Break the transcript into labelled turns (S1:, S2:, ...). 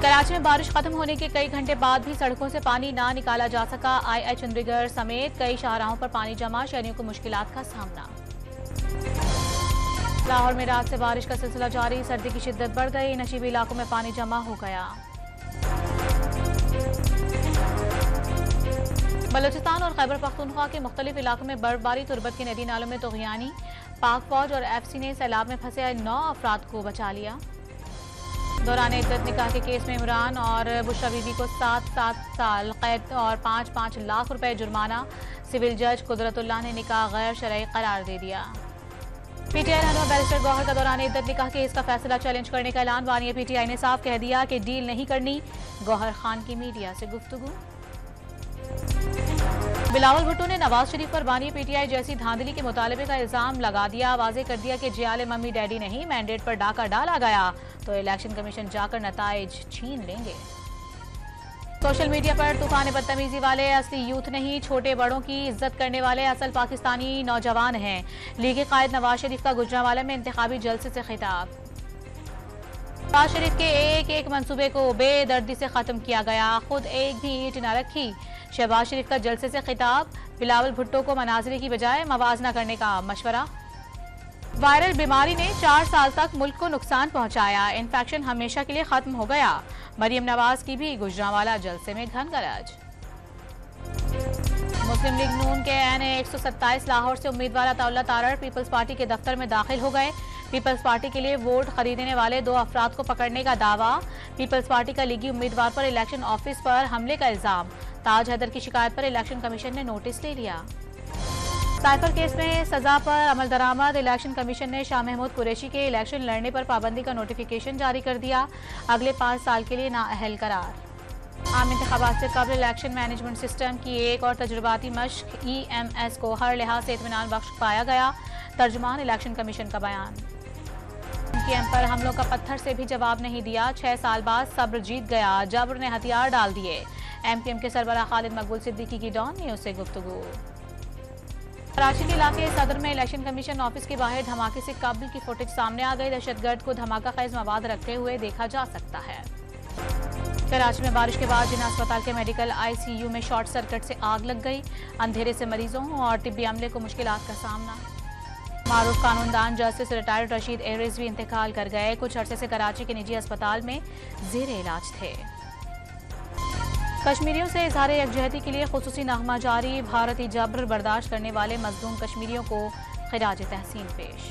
S1: कराची में बारिश खत्म होने के कई घंटे बाद भी सड़कों से पानी ना निकाला जा सका। आई चंडीगढ़ समेत कई शाहराहों पर पानी जमा, शहरियों को मुश्किलात का सामना। लाहौर में रात से बारिश का सिलसिला जारी, सर्दी की शिद्दत बढ़ गई, नशीबी इलाकों में पानी जमा हो गया। बलूचिस्तान और खैबर पख्तूनख्वा के मुख्तलिफ इलाकों में बर्फबारी, तुर्बत के नदी नालों में तुग़यानी। पाक फौज और एफसी ने सैलाब में फंसे 9 अफराद को बचा लिया। दौरान इद्दत निकाह के केस में इमरान और बुशरा बीबी को 7 साल कैद और 5 लाख रुपए जुर्माना। सिविल जज कुदरतुल्लाह ने निकाह गैर शरई करार दे दिया। पीटीआई रहनुमा बैरिस्टर गौहर का दौरान इद्दत निकाह केस का फैसला चैलेंज करने का ऐलान। बानी पीटीआई ने साफ कह दिया कि डील नहीं करनी। गौहर खान की मीडिया से गुफ्तगू। बिलावल भुट्टो ने नवाज शरीफ पर बानी पीटीआई जैसी धांधली के मुतालबे का इल्जाम लगा दिया। वाजे कर दिया कि जियाले मम्मी डैडी नहीं, मैंडेट पर डाका डाला गया तो इलेक्शन कमीशन जाकर नताइज छीन लेंगे। सोशल मीडिया पर तूफान बदतमीजी वाले असली यूथ नहीं, छोटे बड़ों की इज्जत करने वाले असल पाकिस्तानी नौजवान हैं। लीग कायद नवाज शरीफ का गुजरांवाला में इंतखाबी जलसे से खिताब। नवाज शरीफ के एक मंसूबे को बेदर्दी से खत्म किया गया, खुद एक भी ईंट न रखी। शहबाज शरीफ का जलसे से खिताब। बिलावल भुट्टो को मनाजिरे की बजाय मवाजना करने का मशवरा। वायरल बीमारी ने 4 साल तक मुल्क को नुकसान पहुंचाया, इन्फेक्शन हमेशा के लिए खत्म हो गया। मरियम नवाज की भी गुजरांवाला जलसे में घन गरज। मुस्लिम लीग नून के NA 127 लाहौर से उम्मीदवार अताउल्लाह तारड़ पीपल्स पार्टी के दफ्तर में दाखिल हो गए। पीपल्स पार्टी के लिए वोट खरीदने वाले 2 अफराद को पकड़ने का दावा। पीपल्स पार्टी का लीगी उम्मीदवार पर इलेक्शन ऑफिस पर हमले का इल्जाम। ताज हैदर की शिकायत पर इलेक्शन कमीशन ने नोटिस ले लिया। साइफर केस में सजा पर अमल दरामद। इलेक्शन कमीशन ने शाह महमूद कुरैशी के इलेक्शन लड़ने पर पाबंदी का नोटिफिकेशन जारी कर दिया। अगले 5 साल के लिए नाअहल करार। आम इंतखाबात से कबल इलेक्शन मैनेजमेंट सिस्टम की एक और तजुर्बाती मश्क EMS को हर लिहाज से इत्मीनान बख्श पाया गया। तर्जुमान इलेक्शन कमीशन का बयान। MKM पर हमलों का पत्थर से भी जवाब नहीं दिया, 6 साल बाद सब्र जीत गया, जब्र ने हथियार डाल दिए। MKM के सरबराह खालिद मकबूल सिद्दीकी की डॉन न्यूज से गुफ्तगू। कराची के इलाके सदर में इलेक्शन कमीशन ऑफिस के बाहर धमाके से काबिल की फुटेज सामने आ गई। दहशतगर्द को धमाका खेज मवाद रखते हुए देखा जा सकता है। कराची में बारिश के बाद जिना अस्पताल के मेडिकल ICU में शॉर्ट सर्किट से आग लग गई। अंधेरे से मरीजों और तिब्बी अमले को मुश्किलात का सामना। मारूफ कानूनदान जस्टिस रिटायर्ड रशीद ए रिजवी इंतकाल कर गए। कुछ अरसे से कराची के निजी अस्पताल में जेर इलाज थे। कश्मीरियों से इजहार यकजहती के लिए खुसूसी नगमा जारी। भारतीय जबर बर्दाश्त करने वाले मजलूम कश्मीरियों को खिराज तहसीन पेश।